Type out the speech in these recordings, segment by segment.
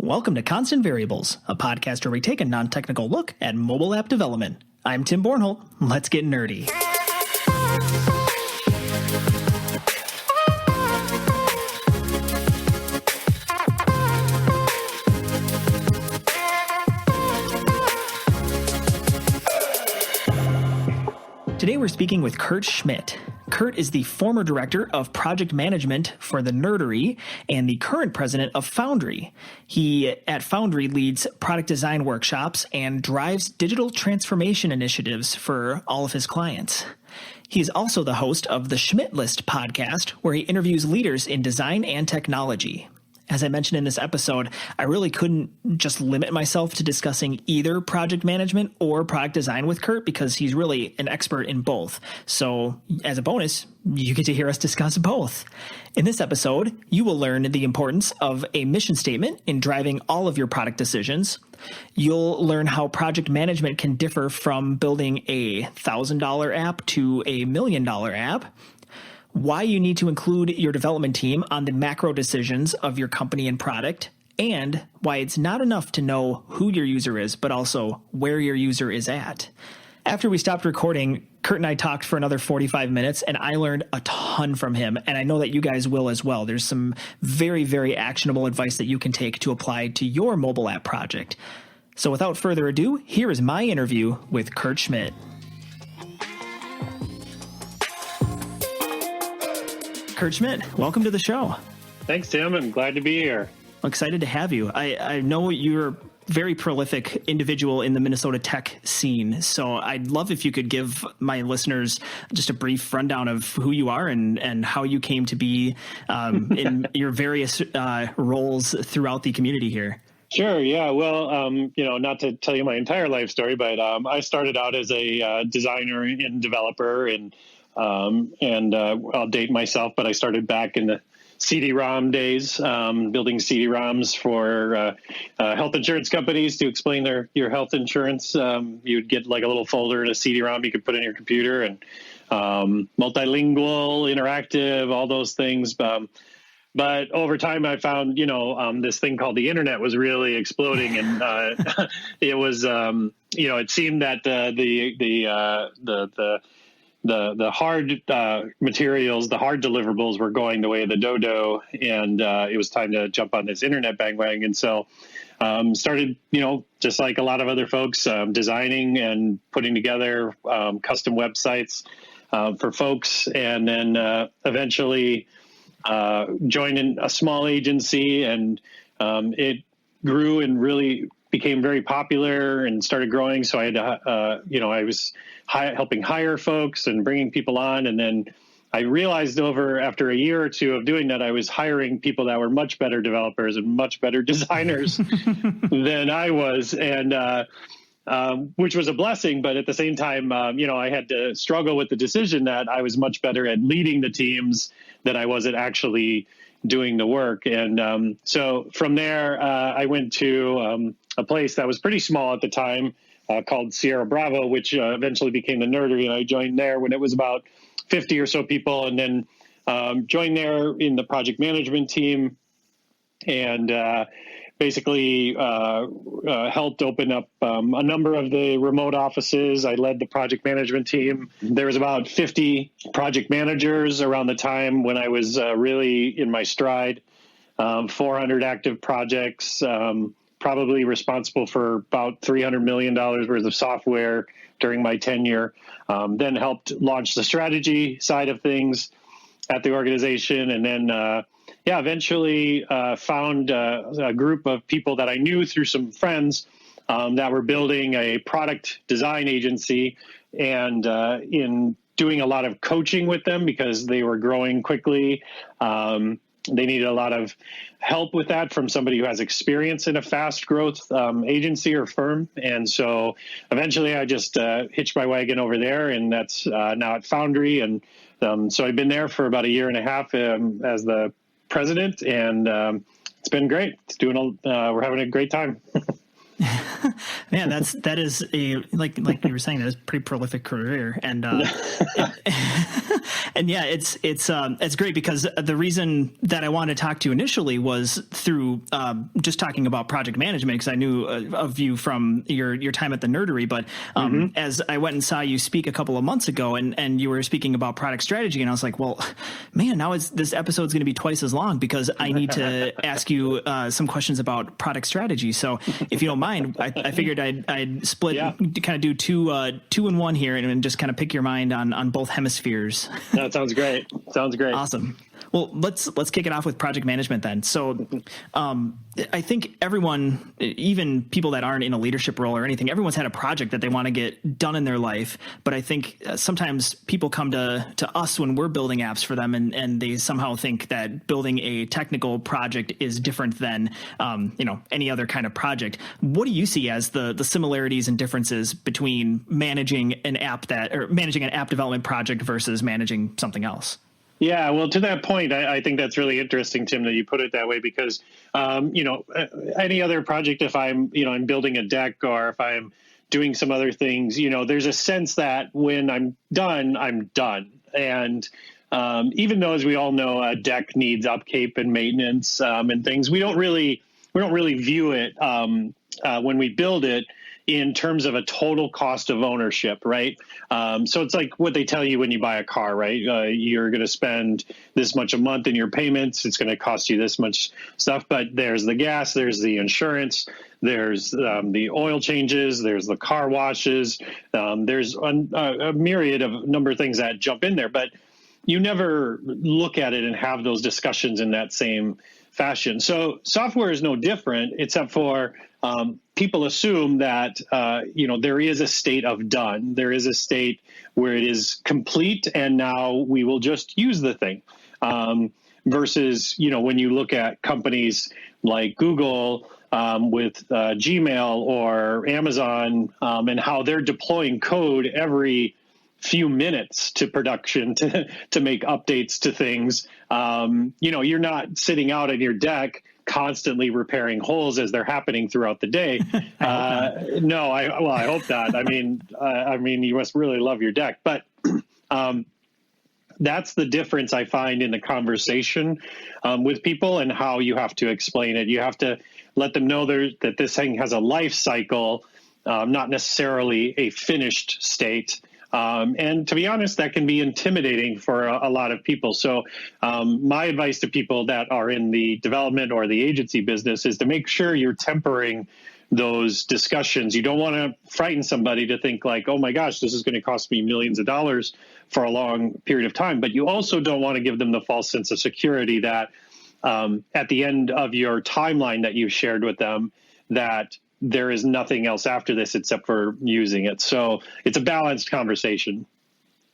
Welcome to Constant Variables, a podcast where we take a non-technical look at mobile app development. I'm Tim Bornholt. Let's get nerdy. Today we're speaking with Kurt Schmidt. Kurt is the former director of project management for the Nerdery and the current president of Foundry. He, at Foundry, leads product design workshops and drives digital transformation initiatives for all of his clients. He is also the host of the Schmidt List podcast, where he interviews leaders in design and technology. As I mentioned in this episode, I really couldn't just limit myself to discussing either project management or product design with Kurt because he's really an expert in both. So as a bonus, you get to hear us discuss both. In this episode, you will learn the importance of a mission statement in driving all of your product decisions. You'll learn how project management can differ from building a $1,000 app to a $1 million app, why you need to include your development team on the macro decisions of your company and product, and why it's not enough to know who your user is, but also where your user is at. After we stopped recording, Kurt and I talked for another 45 minutes, and I learned a ton from him, and I know that you guys will as well. There's some very, very actionable advice that you can take to apply to your mobile app project. So without further ado, here is my interview with Kurt Schmidt. Kurt Schmidt, welcome to the show. Thanks, Tim. I'm glad to be here. I'm excited to have you. I know you're a very prolific individual in the Minnesota tech scene, so I'd love if you could give my listeners just a brief rundown of who you are and how you came to be in your various roles throughout the community here. Sure. Yeah. Well, not to tell you my entire life story, but I started out as a designer and developer, and I'll date myself, but I started back in the CD-ROM days, building CD-ROMs for health insurance companies to explain your health insurance. You would get like a little folder in a CD-ROM you could put in your computer, and multilingual, interactive, all those things. But over time, I found, this thing called the internet was really exploding, and it was, it seemed that the hard materials, the hard deliverables were going the way of the dodo, and it was time to jump on this internet bandwagon. So started, just like a lot of other folks, designing and putting together custom websites for folks, and then eventually joined in a small agency, and it grew and really became very popular and started growing. So I had to, I was helping hire folks and bringing people on. And then I realized after a year or two of doing that, I was hiring people that were much better developers and much better designers than I was. And, which was a blessing. But at the same time, I had to struggle with the decision that I was much better at leading the teams than I was at actually doing the work. And so from there, I went to a place that was pretty small at the time called Sierra Bravo, which eventually became the Nerdery. And I joined there when it was about 50 or so people, and then joined there in the project management team, and basically helped open up a number of the remote offices. I led the project management team. There was about 50 project managers around the time when I was really in my stride, 400 active projects, probably responsible for about $300 million worth of software during my tenure. Then helped launch the strategy side of things at the organization, and then eventually found a group of people that I knew through some friends that were building a product design agency, and in doing a lot of coaching with them because they were growing quickly. They needed a lot of help with that from somebody who has experience in a fast growth agency or firm. And so eventually I just hitched my wagon over there, and that's now at Foundry. And so I've been there for about a year and a half as the president, and it's been great. We're having a great time. Man, that is a like you were saying, that is a pretty prolific career, and and yeah, it's great because the reason that I wanted to talk to you initially was through just talking about project management, because I knew of you from your time at the Nerdery, but as I went and saw you speak a couple of months ago, and you were speaking about product strategy, and I was like, well, man, now this episode's going to be twice as long because I need to ask you some questions about product strategy. So if you don't mind, I figured I'd split, kind of do two in one here, and just kind of pick your mind on both hemispheres. That sounds great. Sounds great. Awesome. Well, let's kick it off with project management then. So I think everyone, even people that aren't in a leadership role or anything, everyone's had a project that they want to get done in their life. But I think sometimes people come to us when we're building apps for them, and they somehow think that building a technical project is different than any other kind of project. What do you see as the similarities and differences between managing an app development project versus managing something else? Yeah, well, to that point, I think that's really interesting, Tim, that you put it that way, because, any other project, if I'm building a deck or if I'm doing some other things, there's a sense that when I'm done, I'm done. And even though, as we all know, a deck needs upkeep and maintenance and things, we don't really view it when we build it in terms of a total cost of ownership, right? So it's like what they tell you when you buy a car, right? You're going to spend this much a month in your payments. It's going to cost you this much stuff, but there's the gas, there's the insurance, there's the oil changes, there's the car washes, there's a myriad of number of things that jump in there, but you never look at it and have those discussions in that same fashion. So software is no different, except for people assume that, there is a state of done. There is a state where it is complete, and now we will just use the thing. Versus, when you look at companies like Google with Gmail or Amazon and how they're deploying code every few minutes to production to make updates to things. You're not sitting out on your deck constantly repairing holes as they're happening throughout the day. No, I hope not. I mean, you must really love your deck, but that's the difference I find in the conversation with people and how you have to explain it. You have to let them know that this thing has a life cycle, not necessarily a finished state. And to be honest, that can be intimidating for a lot of people. So my advice to people that are in the development or the agency business is to make sure you're tempering those discussions. You don't want to frighten somebody to think like, oh my gosh, this is going to cost me millions of dollars for a long period of time. But you also don't want to give them the false sense of security that at the end of your timeline that you've shared with them, that there is nothing else after this except for using it. So it's a balanced conversation.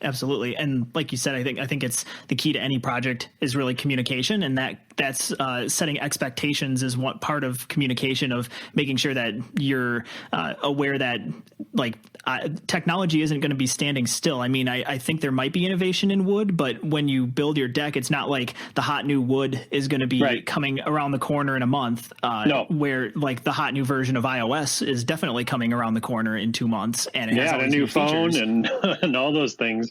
Absolutely. And like you said, I think it's the key to any project is really communication, and that's setting expectations is one part of communication, of making sure that you're aware that technology isn't going to be standing still. I mean, I think there might be innovation in wood, but when you build your deck, it's not like the hot new wood is going to be coming around the corner in a month. No. Where like the hot new version of iOS is definitely coming around the corner in 2 months, and it has all a these new phone features. and all those things.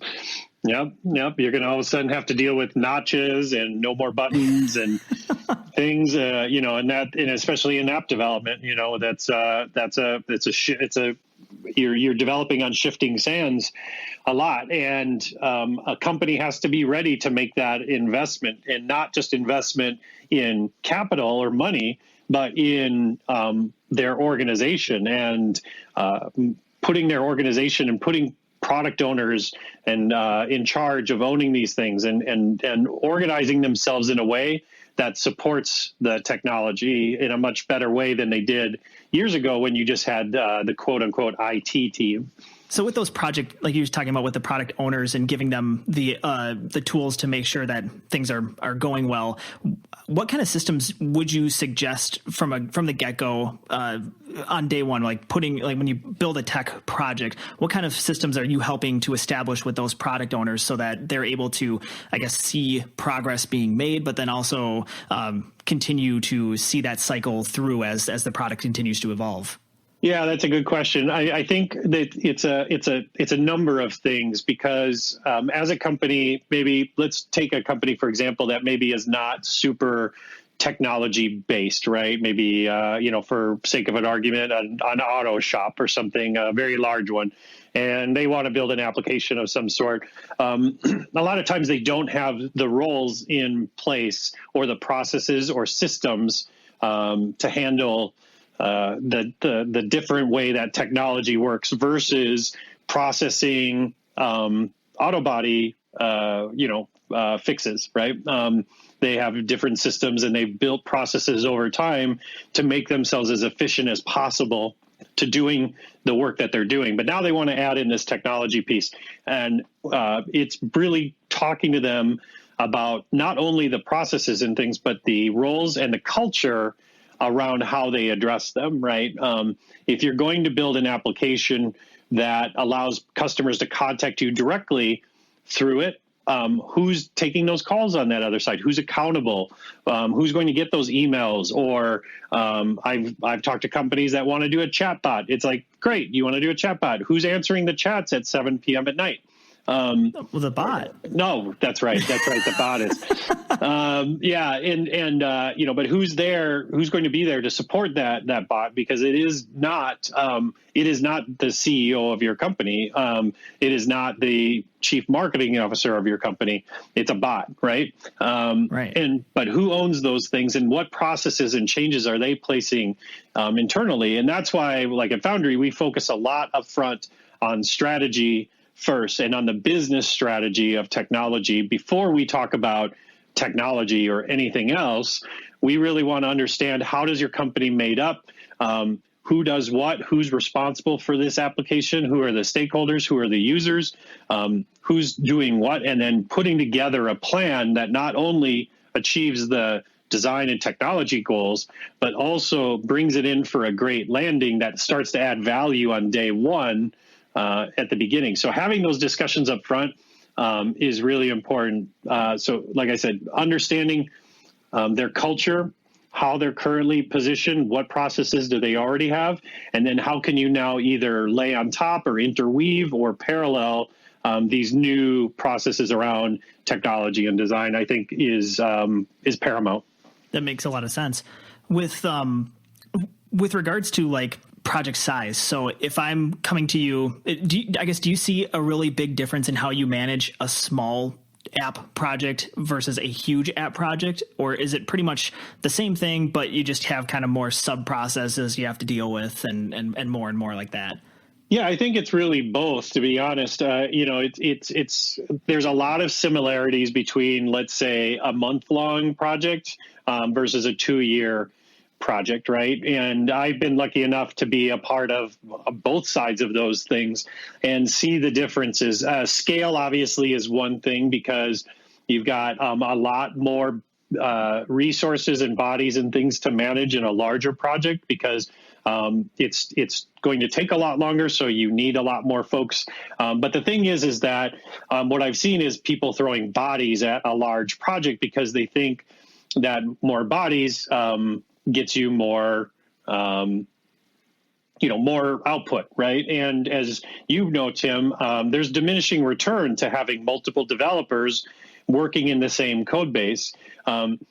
Yep. You're going to all of a sudden have to deal with notches and no more buttons and things, and especially in app development, you're developing on shifting sands a lot. And a company has to be ready to make that investment, and not just investment in capital or money, but in their organization and putting their organization and putting product owners and in charge of owning these things and organizing themselves in a way that supports the technology in a much better way than they did years ago when you just had the quote unquote IT team. So with those project, like you were talking about with the product owners and giving them the tools to make sure that things are going well, what kind of systems would you suggest from the get-go on day one, when you build a tech project, what kind of systems are you helping to establish with those product owners so that they're able to, I guess, see progress being made, but then also continue to see that cycle through as the product continues to evolve? Yeah, that's a good question. I think that it's a number of things because as a company, maybe let's take a company, for example, that maybe is not super technology based, right? Maybe, for sake of an argument, an auto shop or something, a very large one, and they want to build an application of some sort. A lot of times they don't have the roles in place or the processes or systems to handle the different way that technology works versus processing auto body, fixes, right? They have different systems and they've built processes over time to make themselves as efficient as possible to doing the work that they're doing. But now they want to add in this technology piece. And it's really talking to them about not only the processes and things, but the roles and the culture around how they address them, right? If you're going to build an application that allows customers to contact you directly through it, who's taking those calls on that other side? Who's accountable? Who's going to get those emails? Or I've talked to companies that want to do a chat bot. It's like, great, you want to do a chat bot. Who's answering the chats at 7 p.m. at night? Well, the bot. No, that's right. The bot is. But who's there? Who's going to be there to support that bot? Because it is not the CEO of your company. It is not the chief marketing officer of your company. It's a bot, right? Right. But who owns those things, and what processes and changes are they placing internally? And that's why, like at Foundry, we focus a lot upfront on strategy first and on the business strategy of technology before we talk about technology or anything else. We really want to understand, how does your company made up? Who does what? Who's responsible for this application? Who are the stakeholders? Who are the users? Who's doing what? And then putting together a plan that not only achieves the design and technology goals, but also brings it in for a great landing that starts to add value on day one at the beginning. So having those discussions up front is really important. So like I said, understanding their culture, how they're currently positioned, what processes do they already have, and then how can you now either lay on top or interweave or parallel these new processes around technology and design, I think is paramount. That makes a lot of sense. With regards to like project size. So if I'm coming to you, do you see a really big difference in how you manage a small app project versus a huge app project? Or is it pretty much the same thing, but you just have kind of more sub processes you have to deal with and more like that? Yeah, I think it's really both, to be honest. It's there's a lot of similarities between, let's say, a month-long project versus a 2-year project, right? And I've been lucky enough to be a part of both sides of those things and see the differences. Scale obviously is one thing because you've got a lot more resources and bodies and things to manage in a larger project because it's going to take a lot longer, so you need a lot more folks. But the thing is that what I've seen is people throwing bodies at a large project because they think that more bodies gets you more, more output, right? And as you know, Tim, there's diminishing return to having multiple developers working in the same code base.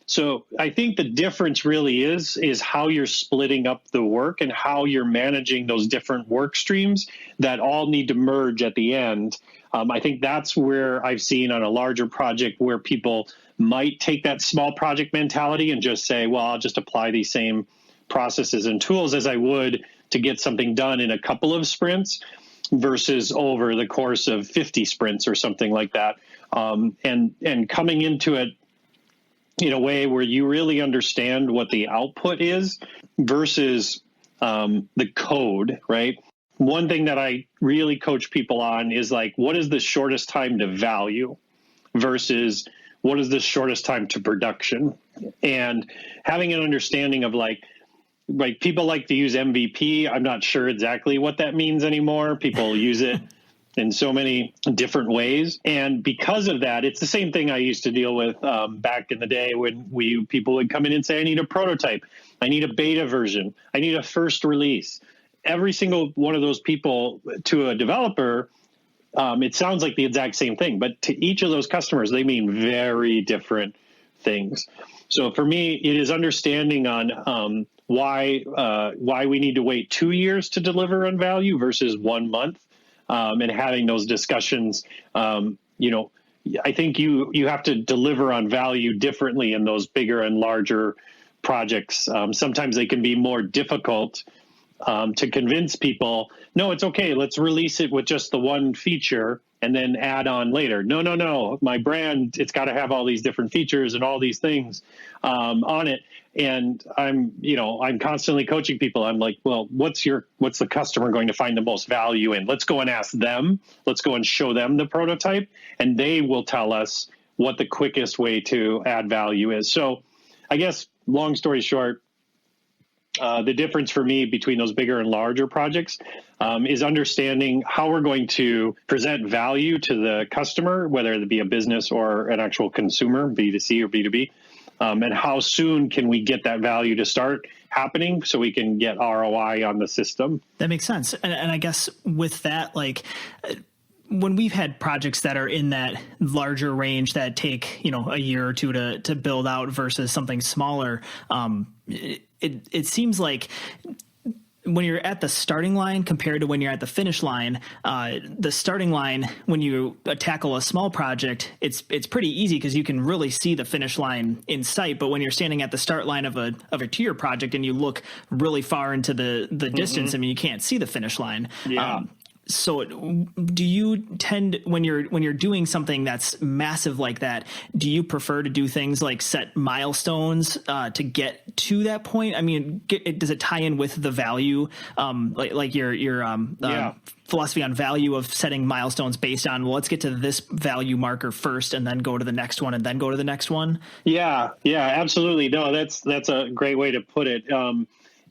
So I think the difference really is how you're splitting up the work and how you're managing those different work streams that all need to merge at the end. I think that's where I've seen on a larger project where people might take that small project mentality and just say, well, I'll just apply these same processes and tools as I would to get something done in a couple of sprints versus over the course of 50 sprints or something like that. And coming into it in a way where you really understand what the output is versus the code, right? One thing that I really coach people on is like, what is the shortest time to value versus what is the shortest time to production? And having an understanding of like people like to use MVP. I'm not sure exactly what that means anymore. People use it in so many different ways. And because of that, it's the same thing I used to deal with back in the day when people would come in and say, I need a prototype. I need a beta version. I need a first release. every single one of those people to a developer, it sounds like the exact same thing, but to each of those customers, they mean very different things. So for me, it is understanding on why we need to wait 2 years to deliver on value versus 1 month, and having those discussions. I think you have to deliver on value differently in those bigger and larger projects. Sometimes they can be more difficult to convince people, no, it's okay, let's release it with just the one feature and then add on later. No, my brand, it's got to have all these different features and all these things on it. And I'm constantly coaching people. I'm like, well, what's the customer going to find the most value in? Let's go and ask them. Let's go and show them the prototype, and they will tell us what the quickest way to add value is. So I guess, long story short, the difference for me between those bigger and larger projects is understanding how we're going to present value to the customer, whether it be a business or an actual consumer, B2C or B2B, and how soon can we get that value to start happening so we can get ROI on the system. That makes sense. And I guess with that, like, when we've had projects that are in that larger range that take, a year or two to build out versus something smaller, it seems like when you're at the starting line compared to when you're at the finish line, the starting line, when you tackle a small project, it's pretty easy because you can really see the finish line in sight. But when you're standing at the start line of a tier project and you look really far into the distance, I mean, you can't see the finish line. Yeah. So do you tend, when you're doing something that's massive like that, do you prefer to do things like set milestones to get to that point? I mean, does it tie in with the value, like your philosophy on value of setting milestones based on, well, let's get to this value marker first and then go to the next one and then go to the next one? Yeah, absolutely. No, that's a great way to put it.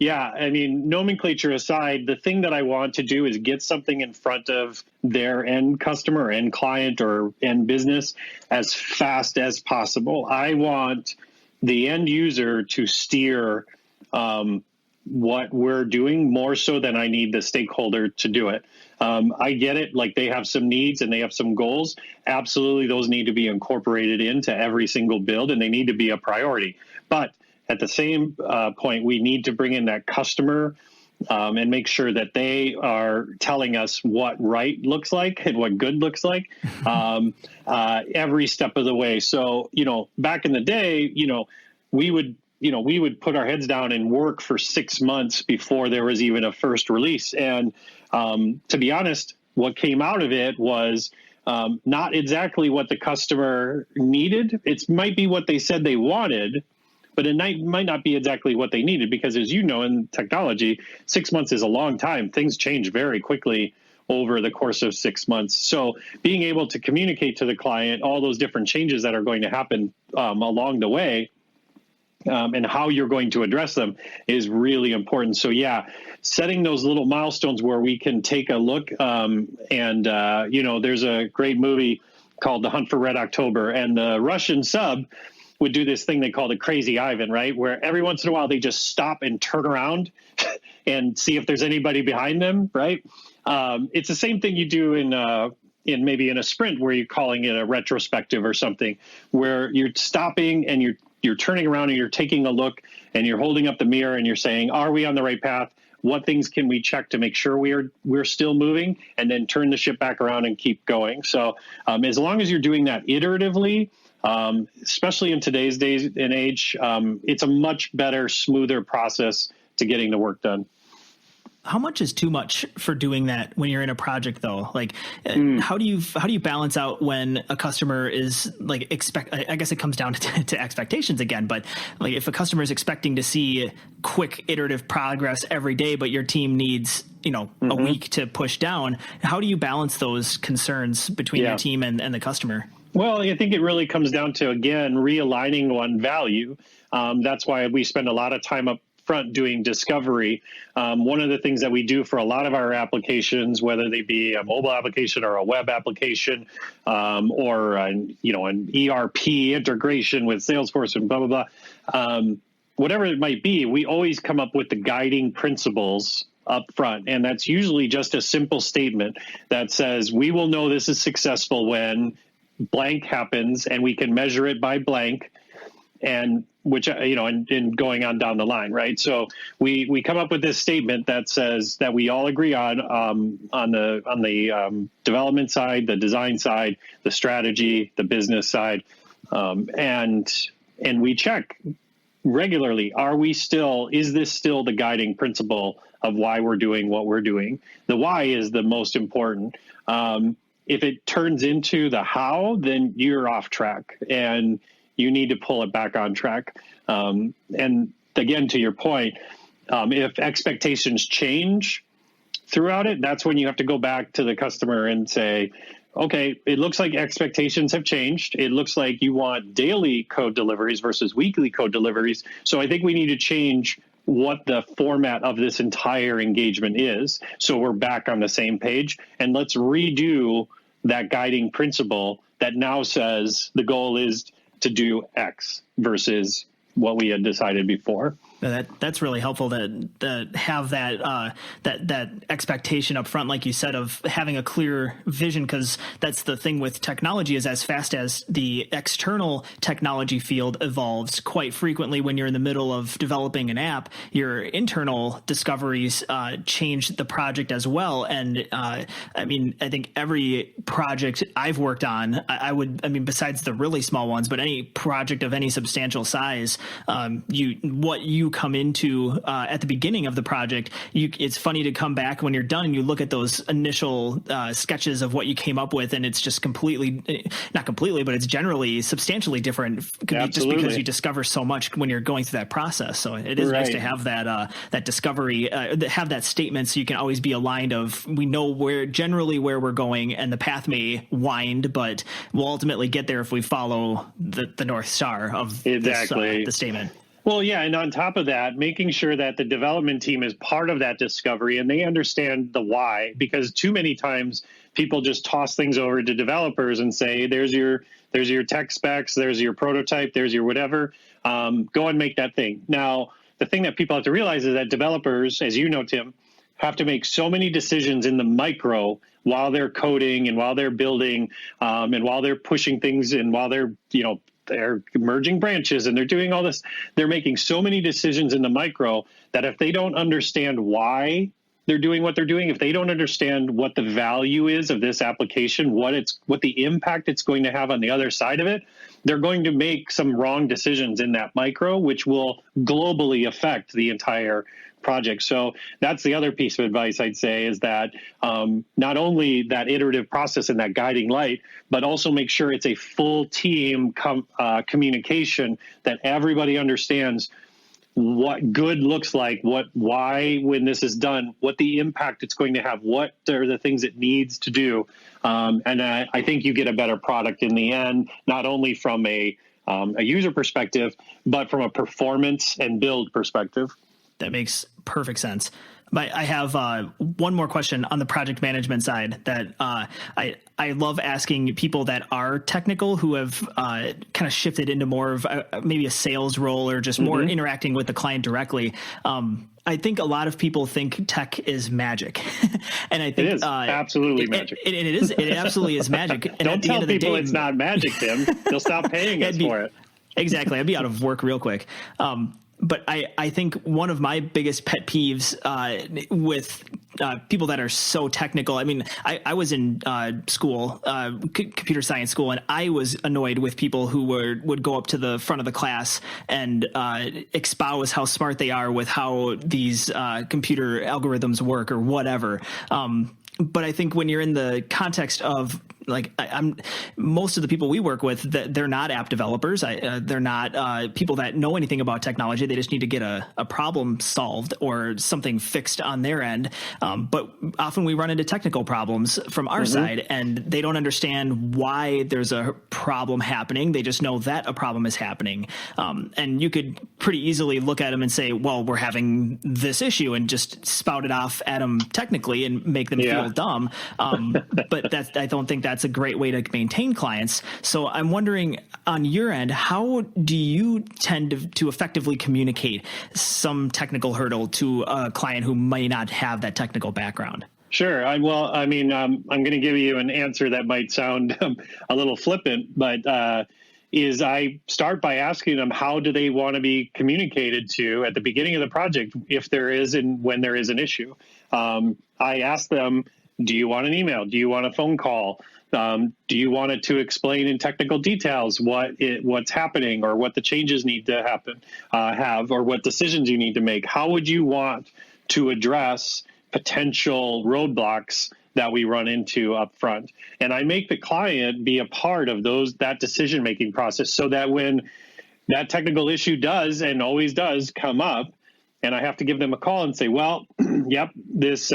Yeah, I mean, nomenclature aside, the thing that I want to do is get something in front of their end customer, end client, or end business as fast as possible. I want the end user to steer what we're doing more so than I need the stakeholder to do it. I get it. Like, they have some needs and they have some goals. Absolutely, those need to be incorporated into every single build, and they need to be a priority. But at the same point, we need to bring in that customer and make sure that they are telling us what right looks like and what good looks like every step of the way. So, back in the day, we would put our heads down and work for 6 months before there was even a first release. And to be honest, what came out of it was not exactly what the customer needed. It might be what they said they wanted, but it might not be exactly what they needed, because, as you know, in technology, 6 months is a long time. Things change very quickly over the course of 6 months. So being able to communicate to the client all those different changes that are going to happen along the way, and how you're going to address them is really important. So yeah, setting those little milestones where we can take a look, there's a great movie called The Hunt for Red October, and the Russian sub would do this thing they call the Crazy Ivan, right? Where every once in a while they just stop and turn around and see if there's anybody behind them, right? It's the same thing you do in maybe in a sprint, where you're calling it a retrospective or something, where you're stopping and you're turning around and you're taking a look and you're holding up the mirror and you're saying, are we on the right path? What things can we check to make sure we're still moving, and then turn the ship back around and keep going. So as long as you're doing that iteratively, especially in today's days and age, it's a much better, smoother process to getting the work done. How much is too much for doing that when you're in a project, though? Like, how do you balance out when a customer is like I guess it comes down to expectations again, but like, if a customer is expecting to see quick iterative progress every day, but your team needs, a week to push down, how do you balance those concerns between your team and the customer? Well, I think it really comes down to, again, realigning on value. That's why we spend a lot of time up front doing discovery. One of the things that we do for a lot of our applications, whether they be a mobile application or a web application, or an ERP integration with Salesforce and blah, blah, blah, whatever it might be, we always come up with the guiding principles up front. And that's usually just a simple statement that says, we will know this is successful when blank happens, and we can measure it by blank, and which, and going on down the line, right? So we come up with this statement that says that we all agree on the development side, the design side, the strategy, the business side, and we check regularly. Is this still the guiding principle of why we're doing what we're doing? The why is the most important. If it turns into the how, then you're off track and you need to pull it back on track. And again, to your point, if expectations change throughout it, that's when you have to go back to the customer and say, okay, it looks like expectations have changed. It looks like you want daily code deliveries versus weekly code deliveries. So I think we need to change what the format of this entire engagement is, so we're back on the same page. And let's redo that guiding principle that now says the goal is to do X versus what we had decided before. That's really helpful to have that expectation up front, like you said, of having a clear vision, because that's the thing with technology is as fast as the external technology field evolves, quite frequently when you're in the middle of developing an app, your internal discoveries change the project as well. And I think every project I've worked on, besides the really small ones, but any project of any substantial size, what you come into at the beginning of the project, it's funny to come back when you're done and you look at those initial sketches of what you came up with, and it's just not completely, but it's generally substantially different. Just because you discover so much when you're going through that process. So it is nice to have that discovery, have that statement, so you can always be aligned of, we know where we're going, and the path may wind, but we'll ultimately get there if we follow the North Star of the statement. Well, yeah. And on top of that, making sure that the development team is part of that discovery and they understand the why, because too many times people just toss things over to developers and say, there's your tech specs, there's your prototype, there's your whatever, go and make that thing. Now, the thing that people have to realize is that developers, as you know, Tim, have to make so many decisions in the micro while they're coding and while they're building, and while they're pushing things and while they're merging branches and they're doing all this. They're making so many decisions in the micro that if they don't understand why they're doing what they're doing, if they don't understand what the value is of this application, what the impact it's going to have on the other side of it, they're going to make some wrong decisions in that micro, which will globally affect the entire project. So that's the other piece of advice I'd say, is that not only that iterative process and that guiding light, but also make sure it's a full team communication, that everybody understands what good looks like, why when this is done, what the impact it's going to have, what are the things it needs to do. And I think you get a better product in the end, not only from a user perspective, but from a performance and build perspective. That makes perfect sense. But I have one more question on the project management side that I love asking people that are technical, who have kind of shifted into more of maybe a sales role or just more interacting with the client directly. I think a lot of people think tech is magic, and I think it is absolutely magic. It absolutely is magic. And don't tell people it's not magic, Tim. They'll stop paying us for it. Exactly, I'd be out of work real quick. But I think one of my biggest pet peeves with people that are so technical, I was in school, computer science school, and I was annoyed with people who would go up to the front of the class and espouse how smart they are with how these computer algorithms work or whatever. But I think when you're in the context of, like, most of the people we work with, they're not app developers. They're not people that know anything about technology. They just need to get a problem solved or something fixed on their end. But often we run into technical problems from our side, and they don't understand why there's a problem happening. They just know that a problem is happening. And you could pretty easily look at them and say, well, we're having this issue, and just spout it off at them technically and make them feel dumb. But I don't think that's that's a great way to maintain clients. So I'm wondering, on your end, how do you tend to effectively communicate some technical hurdle to a client who may not have that technical background? Sure. I'm going to give you an answer that might sound a little flippant, but is I start by asking them, how do they want to be communicated to at the beginning of the project if there is and when there is an issue? I ask them, do you want an email? Do you want a phone call? Do you want it to explain in technical details what's happening or what the changes need to have, or what decisions you need to make? How would you want to address potential roadblocks that we run into up front? And I make the client be a part of that decision-making process, so that when that technical issue does and always does come up, and I have to give them a call and say, well, yep, this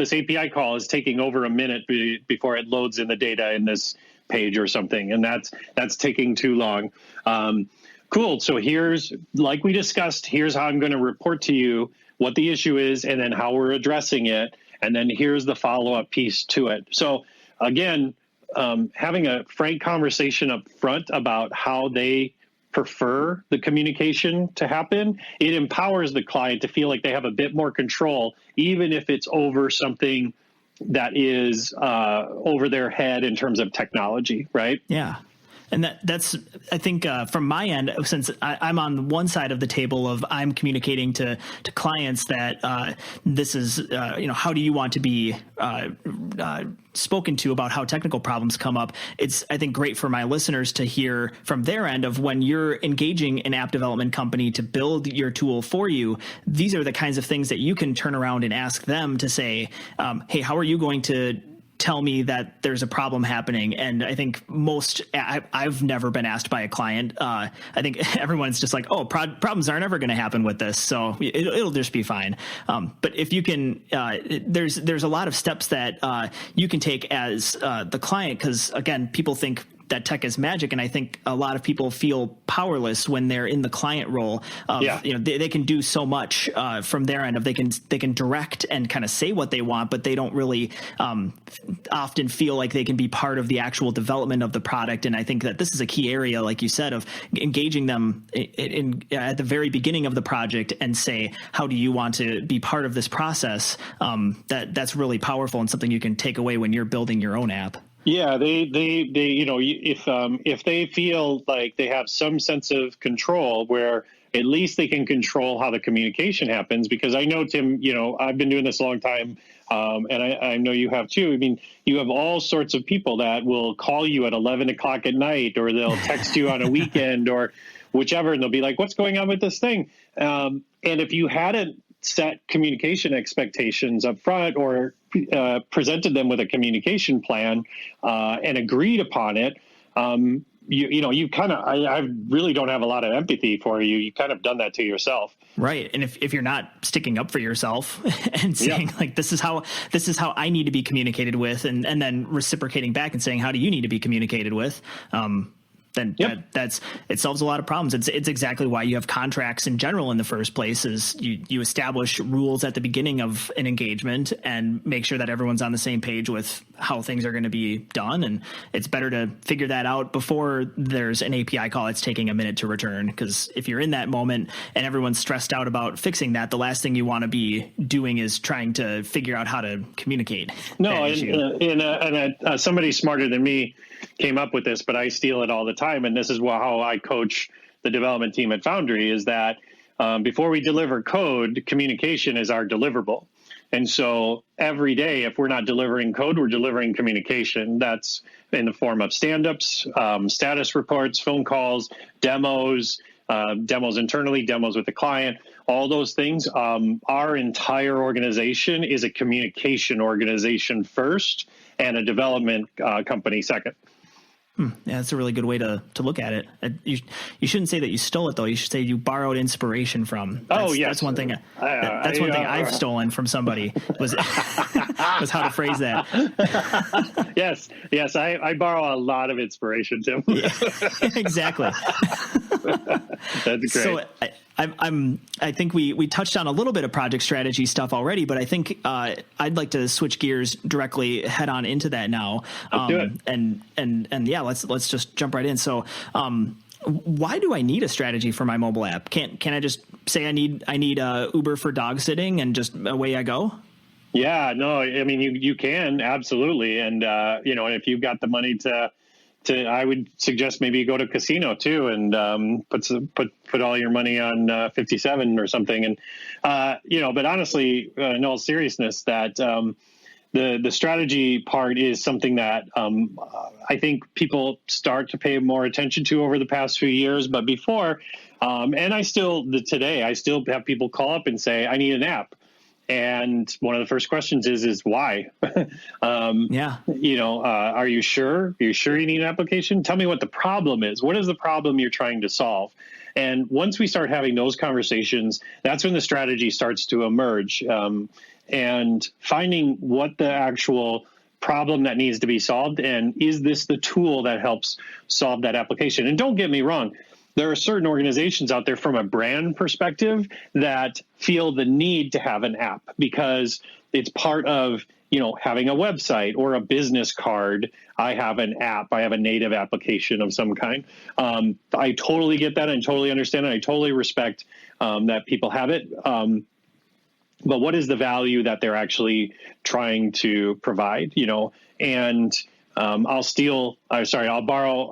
API call is taking over a minute before it loads in the data in this page or something, and that's taking too long. Cool. So like we discussed, here's how I'm going to report to you what the issue is and then how we're addressing it. And then here's the follow-up piece to it. So again, having a frank conversation up front about how they prefer the communication to happen, it empowers the client to feel like they have a bit more control, even if it's over something that is over their head in terms of technology, right? Yeah. And that's, I think, from my end, since I'm on one side of the table of I'm communicating to clients that this is, how do you want to be spoken to about how technical problems come up? It's, I think, great for my listeners to hear from their end of when you're engaging an app development company to build your tool for you. These are the kinds of things that you can turn around and ask them to say, hey, how are you going to tell me that there's a problem happening? And I think I've never been asked by a client. I think everyone's just like, oh, problems aren't ever going to happen with this, so it'll just be fine. But if you can, there's a lot of steps that you can take as the client, because again, people think that tech is magic, and I think a lot of people feel powerless when they're in the client role. They can do so much from their end. They can direct and kind of say what they want, but they don't really often feel like they can be part of the actual development of the product. And I think that this is a key area, like you said, of engaging them at the very beginning of the project and say, how do you want to be part of this process? That's really powerful and something you can take away when you're building your own app. Yeah, if they feel like they have some sense of control, where at least they can control how the communication happens. Because I know, Tim, I've been doing this a long time, and I know you have too. I mean, you have all sorts of people that will call you at 11 o'clock at night, or they'll text you on a weekend or whichever, and they'll be like, what's going on with this thing? And if you hadn't set communication expectations up front, or presented them with a communication plan and agreed upon it, you kind of, I really don't have a lot of empathy for you. You kind of done that to yourself. Right. And if you're not sticking up for yourself and saying like, this is how I need to be communicated with, and then reciprocating back and saying, how do you need to be communicated with? Then it solves a lot of problems. It's exactly why you have contracts in general in the first place. Is you establish rules at the beginning of an engagement and make sure that everyone's on the same page with how things are going to be done. And it's better to figure that out before there's an API call that's taking a minute to return. Because if you're in that moment and everyone's stressed out about fixing that, the last thing you want to be doing is trying to figure out how to communicate. No, and somebody smarter than me came up with this, but I steal it all the time. And this is how I coach the development team at Foundry, is that before we deliver code, communication is our deliverable. And so every day, if we're not delivering code, we're delivering communication. That's in the form of stand-ups, status reports, phone calls, demos internally, demos with the client, all those things. Our entire organization is a communication organization first and a development company second. Yeah, that's a really good way to look at it. You shouldn't say that you stole it, though. You should say you borrowed inspiration from. That's one thing. That's one thing I've stolen from somebody was how to phrase that. Yes. I borrow a lot of inspiration, Tim. Yeah, exactly. That's great. So I think we touched on a little bit of project strategy stuff already, but I think I'd like to switch gears directly head on into that now. Let's do it. And yeah, let's just jump right in. So, why do I need a strategy for my mobile app? Can I just say I need Uber for dog sitting and just away I go? Yeah, no, I mean, you can absolutely. And, and if you've got the money to, I would suggest maybe go to casino too and put all your money on 57 or something. And, but honestly, in all seriousness, that the strategy part is something that I think people start to pay more attention to over the past few years. But before, and I still have people call up and say, I need an app. And one of the first questions is why? Are you sure? Are you sure you need an application? Tell me what the problem is. What is the problem you're trying to solve? And once we start having those conversations, that's when the strategy starts to emerge. And finding what the actual problem that needs to be solved, and is this the tool that helps solve that application? And don't get me wrong, there are certain organizations out there from a brand perspective that feel the need to have an app because it's part of, having a website or a business card. I have an app. I have a native application of some kind. I totally get that and totally understand it. I totally respect that people have it. But what is the value that they're actually trying to provide, and I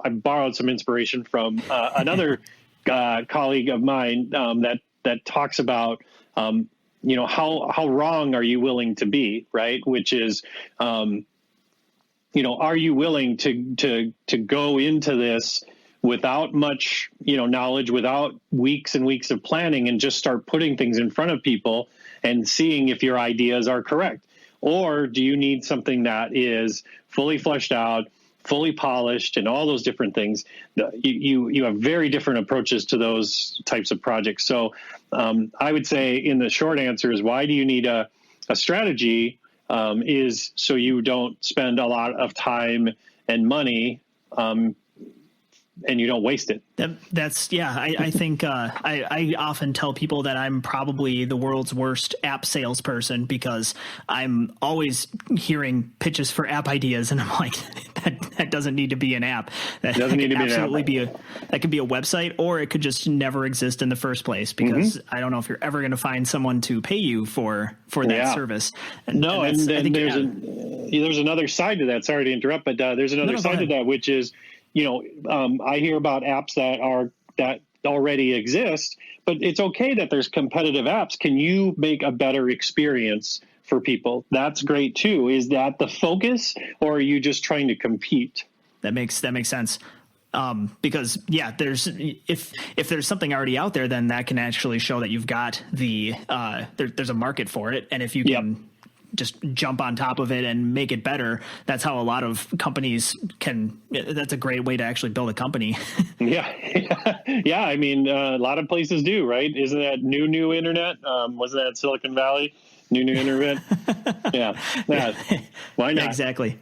borrowed some inspiration from another colleague of mine that talks about, how wrong are you willing to be, right? Which is, are you willing to go into this without much, knowledge, without weeks and weeks of planning, and just start putting things in front of people and seeing if your ideas are correct? Or do you need something that is fully fleshed out, fully polished, and all those different things? You have very different approaches to those types of projects. So I would say in the short answer is, why do you need a strategy? Is so you don't spend a lot of time and money and you don't waste it. I think I often tell people that I'm probably the world's worst app salesperson because I'm always hearing pitches for app ideas, and I'm like, that doesn't need to be an app. That doesn't need to be an app. That could be a website, or it could just never exist in the first place because I don't know if you're ever going to find someone to pay you for that service. There's another side to that. Sorry to interrupt, but there's another side to that, which is, I hear about apps that already exist, but it's okay that there's competitive apps. Can you make a better experience for people? That's great too. Is that the focus, or are you just trying to compete? That makes sense. Because there's if there's something already out there, then that can actually show that you've got there's a market for it, and if you can just jump on top of it and make it better, that's how a lot of companies can. That's a great way to actually build a company. Yeah. I mean, a lot of places do, right? Isn't that new internet? Wasn't that Silicon Valley? New internet? Yeah. Why not? Exactly.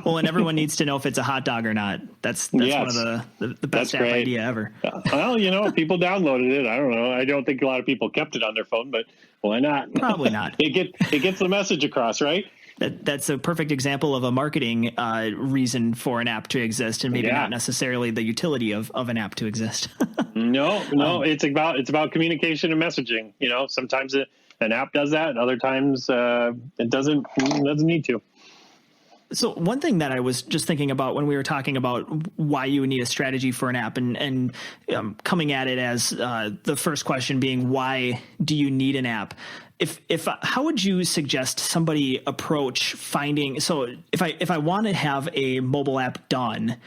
Well, and everyone needs to know if it's a hot dog or not. That's one of the best app idea ever. Well, people downloaded it. I don't know. I don't think a lot of people kept it on their phone, but why not? Probably not. It gets the message across, right? That's a perfect example of a marketing reason for an app to exist, and maybe not necessarily the utility of an app to exist. No, it's about communication and messaging. Sometimes an app does that, and other times it doesn't need to. So one thing that I was just thinking about when we were talking about why you would need a strategy for an app, and coming at it as the first question being, why do you need an app? How would you suggest somebody approach finding? So if I want to have a mobile app done,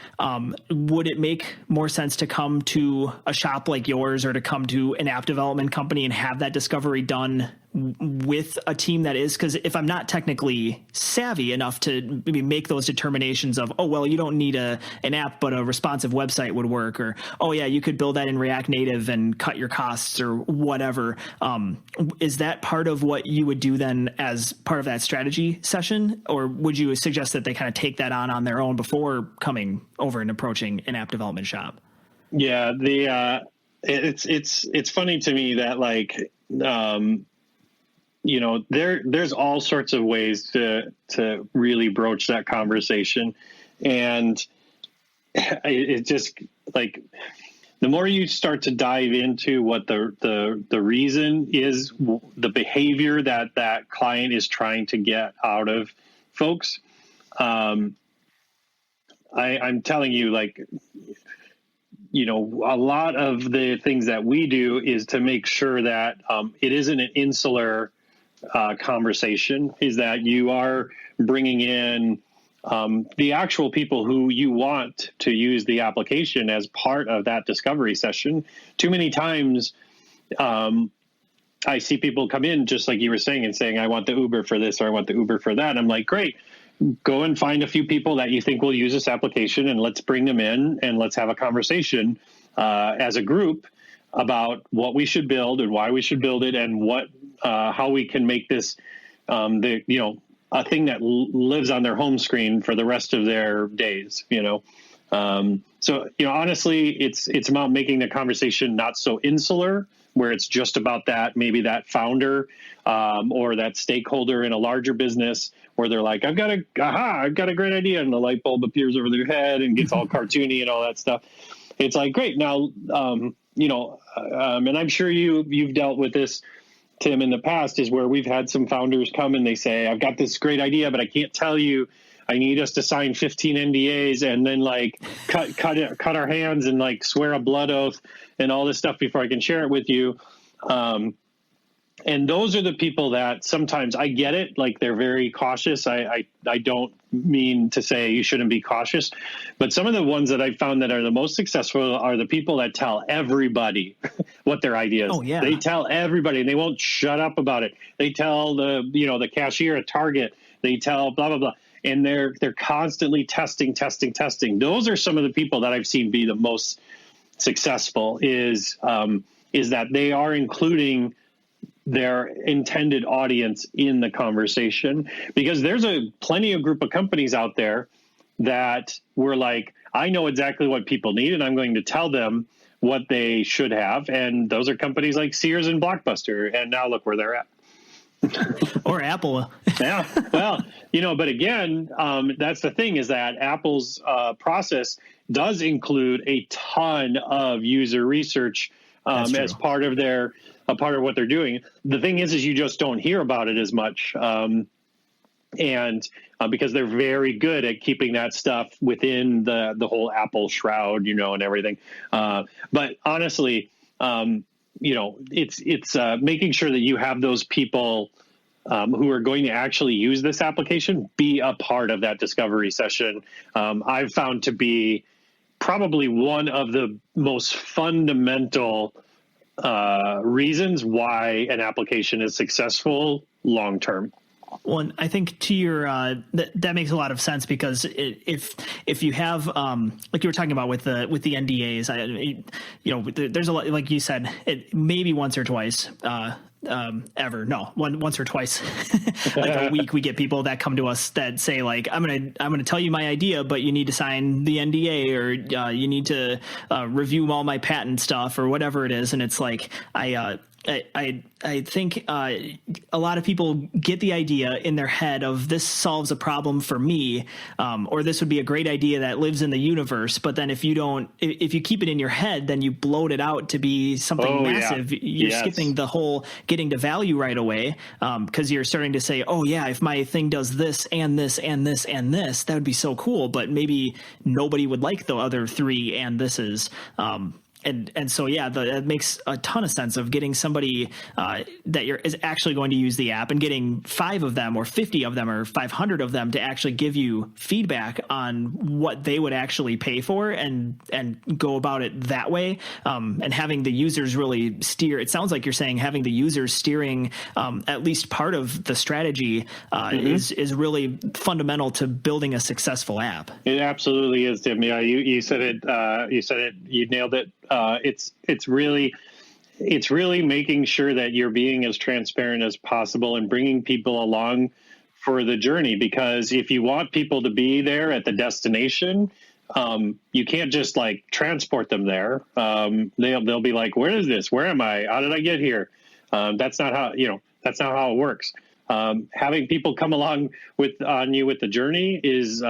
would it make more sense to come to a shop like yours, or to come to an app development company and have that discovery done with a team that is? Because if I'm not technically savvy enough to maybe make those determinations of, oh, well, you don't need an app, but a responsive website would work, or, oh yeah, you could build that in React Native and cut your costs or whatever. Is that part of what you would do then as part of that strategy session? Or would you suggest that they kind of take that on their own before coming over and approaching an app development shop? Yeah, It's funny to me that like, there's all sorts of ways to really broach that conversation. And it just like, the more you start to dive into what the reason is, the behavior that client is trying to get out of folks, I'm telling you, like, a lot of the things that we do is to make sure that it isn't an insular conversation, is that you are bringing in the actual people who you want to use the application as part of that discovery session. Too many times I see people come in, just like you were saying, and saying, I want the Uber for this, or I want the Uber for that. And I'm like, great, go and find a few people that you think will use this application, and let's bring them in and let's have a conversation as a group about what we should build and why we should build it, and how we can make this a thing that lives on their home screen for the rest of their days. So honestly, it's about making the conversation not so insular, where it's just about maybe that founder or that stakeholder in a larger business, where they're like, I've got a great idea, and the light bulb appears over their head and gets all cartoony and all that stuff. It's like, great, now and I'm sure you've dealt with this, Tim, in the past, is where we've had some founders come and they say, I've got this great idea, but I can't tell you. I need us to sign 15 NDAs and then like cut our hands and like swear a blood oath and all this stuff before I can share it with you. And those are the people that sometimes, I get it, like they're very cautious. I don't mean to say you shouldn't be cautious, but some of the ones that I've found that are the most successful are the people that tell everybody what their idea is. Oh, yeah. They tell everybody and they won't shut up about it. They tell the cashier at Target, they tell blah, blah, blah. And they're constantly testing. Those are some of the people that I've seen be the most successful, is that they are including their intended audience in the conversation, because there's plenty of group of companies out there that were like, I know exactly what people need, and I'm going to tell them what they should have. And those are companies like Sears and Blockbuster. And now look where they're at. Or Apple. Yeah. Well, but again, that's the thing, is that Apple's process does include a ton of user research as part of what they're doing. The thing is you just don't hear about it as much. And because they're very good at keeping that stuff within the whole Apple shroud, and everything. But honestly, it's making sure that you have those people who are going to actually use this application be a part of that discovery session. I've found to be probably one of the most fundamental reasons why an application is successful long term. Well, I think to your that makes a lot of sense, because if you have like you were talking about with the NDAs, there's a lot, like you said, it maybe once or twice once or twice like a week we get people that come to us that say like, I'm gonna tell you my idea, but you need to sign the NDA, or you need to review all my patent stuff or whatever it is. And it's like I think a lot of people get the idea in their head of this solves a problem for me, or this would be a great idea that lives in the universe. But then if you keep it in your head, then you bloat it out to be something massive. Yeah. You're skipping the whole getting to value right away, because you're starting to say, oh yeah, if my thing does this and this and this and this, that would be so cool. But maybe nobody would like the other three and this is. And so, yeah, that makes a ton of sense of getting somebody that is actually going to use the app, and getting 5 of them or 50 of them or 500 of them to actually give you feedback on what they would actually pay for, and go about it that way. And having the users really steer. It sounds like you're saying having the users steering at least part of the strategy is really fundamental to building a successful app. It absolutely is, Tim. Yeah, you said it. You nailed it. It's really making sure that you're being as transparent as possible and bringing people along for the journey. Because if you want people to be there at the destination, you can't just like transport them there. They'll be like, where is this? Where am I? How did I get here? That's not how it works. Having people come along on you with the journey is,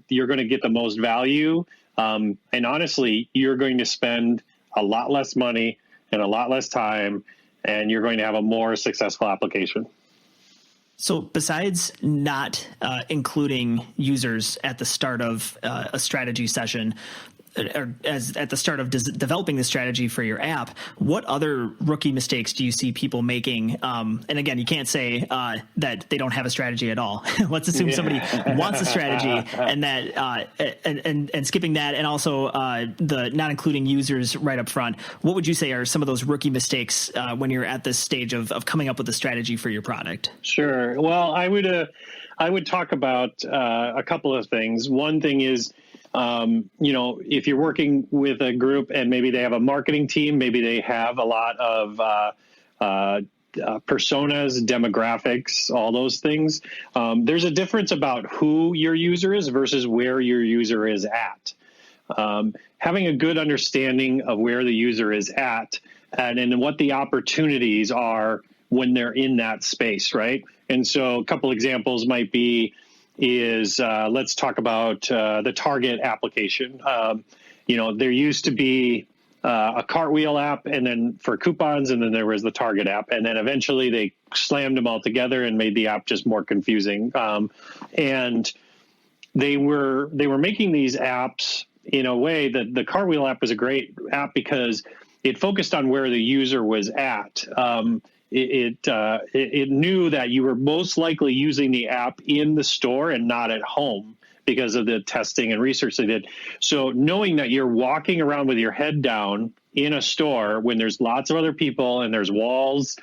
you're going to get the most value. And honestly, you're going to spend a lot less money and a lot less time, and you're going to have a more successful application. So besides not including users at the start of a strategy session, or as at the start of developing the strategy for your app, what other rookie mistakes do you see people making? And again, you can't say that they don't have a strategy at all. Let's assume somebody wants a strategy, and that and skipping that, and also the not including users right up front. What would you say are some of those rookie mistakes when you're at this stage of coming up with a strategy for your product? Sure. Well, I would talk about a couple of things. One thing is, if you're working with a group and maybe they have a marketing team, maybe they have a lot of personas, demographics, all those things. There's a difference about who your user is versus where your user is at. Having a good understanding of where the user is at and what the opportunities are when they're in that space, right? And so a couple examples might be, let's talk about the Target application. There used to be a Cartwheel app, and then for coupons, and then there was the Target app, and then eventually they slammed them all together and made the app just more confusing. And they were making these apps in a way that the Cartwheel app was a great app because it focused on where the user was at. It knew that you were most likely using the app in the store and not at home because of the testing and research they did. So knowing that you're walking around with your head down in a store when there's lots of other people and there's walls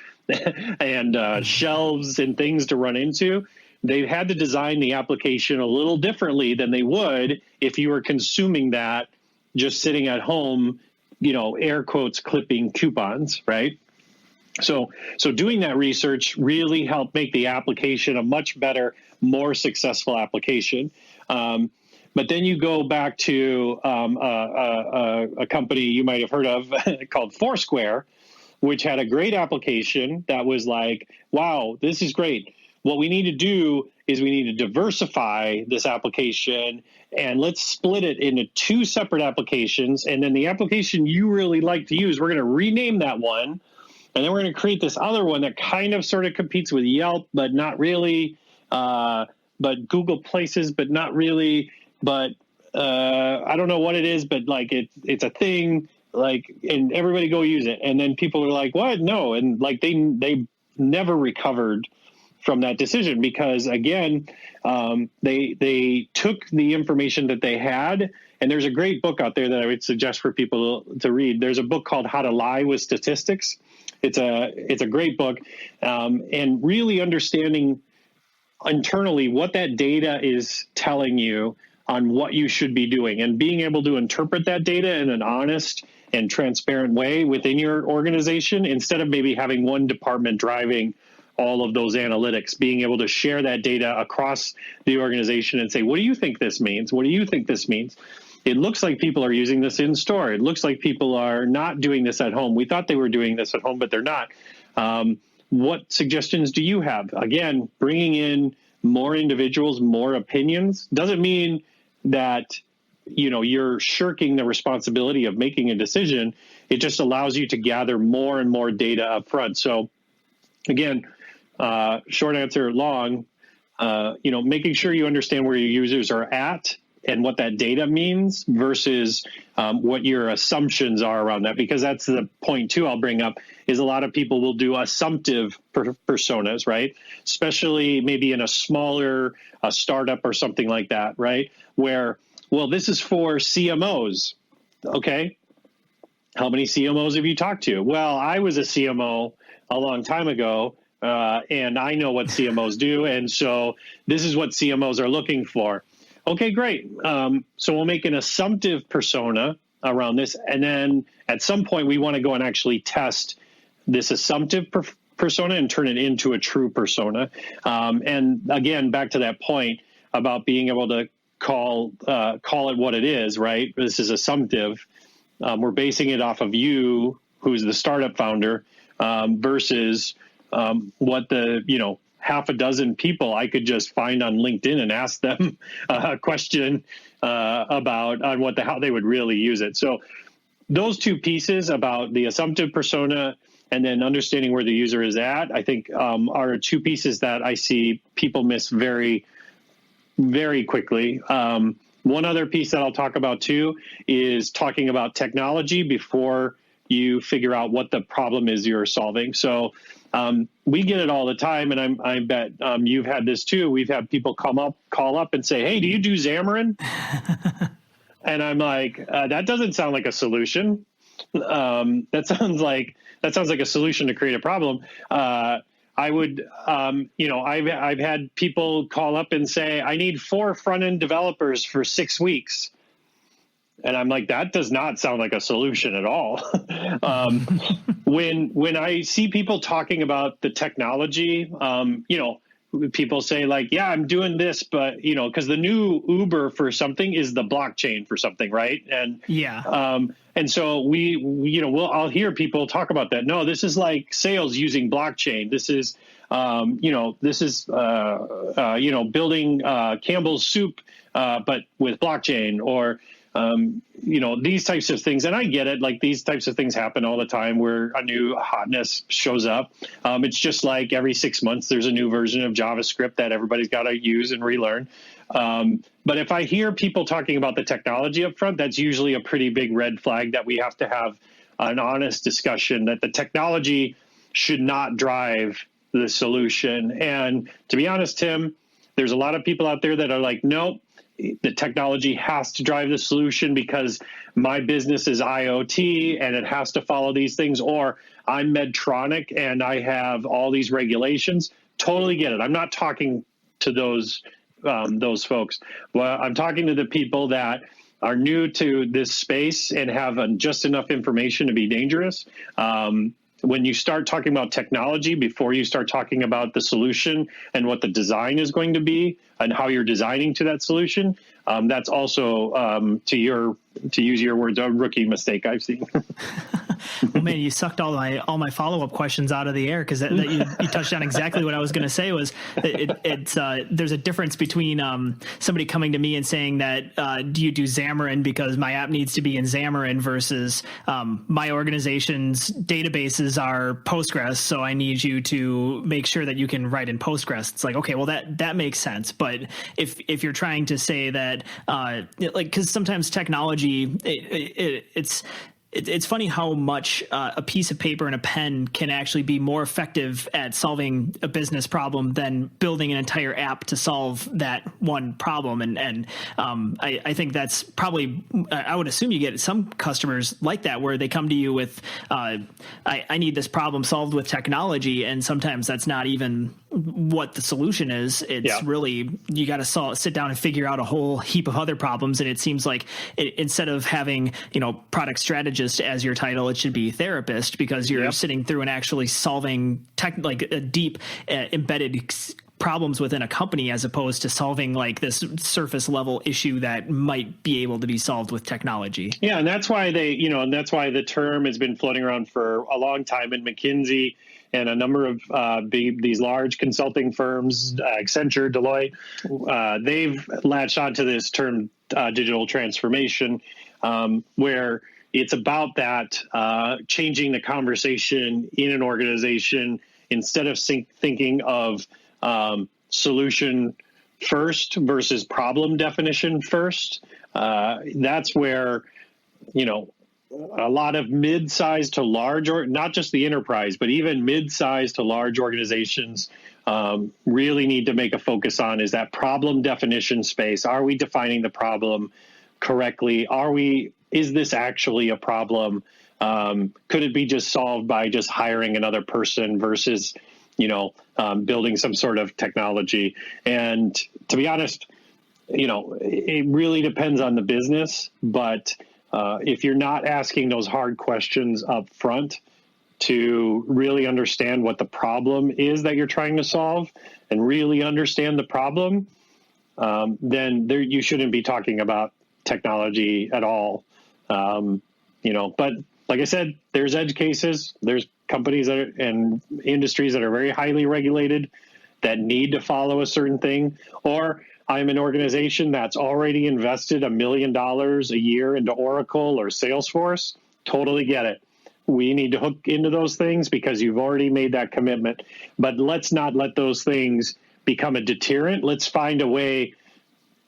and shelves and things to run into, they had to design the application a little differently than they would if you were consuming that just sitting at home, air quotes, clipping coupons, right? So doing that research really helped make the application a much better, more successful application. But then you go back to a company you might have heard of called Foursquare, which had a great application that was like, wow, this is great. What we need to do is we need to diversify this application, and let's split it into two separate applications. And then the application you really like to use, we're going to rename that one. And then we're going to create this other one that kind of sort of competes with Yelp, but not really, but Google Places, but not really, but I don't know what it is, but like it's a thing, like, and everybody go use it. And then people are like, what? No. And like they never recovered from that decision because, again, they took the information that they had. And there's a great book out there that I would suggest for people to read. There's a book called How to Lie with Statistics. It's a great book, and really understanding internally what that data is telling you on what you should be doing, and being able to interpret that data in an honest and transparent way within your organization, instead of maybe having one department driving all of those analytics, being able to share that data across the organization and say, what do you think this means? What do you think this means? It looks like people are using this in store. It looks like people are not doing this at home. We thought they were doing this at home, but they're not. What suggestions do you have? Again, bringing in more individuals, more opinions doesn't mean that you're shirking the responsibility of making a decision. It just allows you to gather more and more data up front. So again, short answer, long, making sure you understand where your users are at and what that data means versus what your assumptions are around that. Because that's the point too I'll bring up, is a lot of people will do assumptive personas, right? Especially maybe in a smaller startup or something like that, right? Where, well, this is for CMOs. Okay. How many CMOs have you talked to? Well, I was a CMO a long time ago, and I know what CMOs do. And so this is what CMOs are looking for. Okay, great. So we'll make an assumptive persona around this. And then at some point, we want to go and actually test this assumptive persona and turn it into a true persona. And again, back to that point about being able to call it what it is, right? This is assumptive. We're basing it off of you, who's the startup founder, versus what the, half a dozen people I could just find on LinkedIn and ask them a question about on how they would really use it. So those two pieces about the assumptive persona and then understanding where the user is at, I think are two pieces that I see people miss very, very quickly. One other piece that I'll talk about too is talking about technology before you figure out what the problem is you're solving. So we get it all the time, and I bet you've had this too. We've had people call up and say, "Hey, do you do Xamarin?" And I'm like, that doesn't sound like a solution. That sounds like a solution to create a problem. I would, I've had people call up and say, "I need 4 front-end developers for 6 weeks." And I'm like, that does not sound like a solution at all. When I see people talking about the technology, people say like, "Yeah, I'm doing this, but because the new Uber for something is the blockchain for something, right?" And and so I'll hear people talk about that. No, this is like sales using blockchain. This is building Campbell's soup, but with blockchain, or these types of things. And I get it. Like, these types of things happen all the time where a new hotness shows up. It's just like every 6 months, there's a new version of JavaScript that everybody's got to use and relearn. But if I hear people talking about the technology up front, that's usually a pretty big red flag that we have to have an honest discussion that the technology should not drive the solution. And to be honest, Tim, there's a lot of people out there that are like, nope, the technology has to drive the solution because my business is IoT and it has to follow these things, or I'm Medtronic and I have all these regulations. Totally get it. I'm not talking to those folks. Well, I'm talking to the people that are new to this space and have just enough information to be dangerous. When you start talking about technology before you start talking about the solution and what the design is going to be and how you're designing to that solution, that's also, to use your words, a rookie mistake I've seen. Well, man, you sucked all my follow-up questions out of the air, because you touched on exactly what I was going to say. Was there's a difference between somebody coming to me and saying that, do you do Xamarin because my app needs to be in Xamarin, versus my organization's databases are Postgres, so I need you to make sure that you can write in Postgres. It's like, okay, well, that makes sense. But if you're trying to say that, because sometimes technology, it's funny how much a piece of paper and a pen can actually be more effective at solving a business problem than building an entire app to solve that one problem. And I think that's probably, I would assume you get some customers like that, where they come to you with, I need this problem solved with technology. And sometimes that's not even what the solution is. It's really, you got to sit down and figure out a whole heap of other problems. And it seems like instead of having, product strategist as your title, it should be therapist, because you're sitting through and actually solving a deep embedded problems within a company, as opposed to solving like this surface level issue that might be able to be solved with technology. Yeah. And that's why that's why the term has been floating around for a long time. And McKinsey and a number of these large consulting firms, Accenture, Deloitte, they've latched onto this term, digital transformation, where it's about that changing the conversation in an organization, instead of thinking of solution first versus problem definition first. That's where, a lot of mid-sized to large, or not just the enterprise, but even mid-sized to large organizations really need to make a focus on, is that problem definition space. Are we defining the problem correctly? Is this actually a problem? Could it be just solved by just hiring another person versus, building some sort of technology? And to be honest, it really depends on the business. But if you're not asking those hard questions up front to really understand what the problem is that you're trying to solve and really understand the problem, then you shouldn't be talking about technology at all. But like I said, there's edge cases, there's companies and industries that are very highly regulated that need to follow a certain thing, or I'm an organization that's already invested $1 million a year into Oracle or Salesforce. Totally get it. We need to hook into those things because you've already made that commitment. But let's not let those things become a deterrent. Let's find a way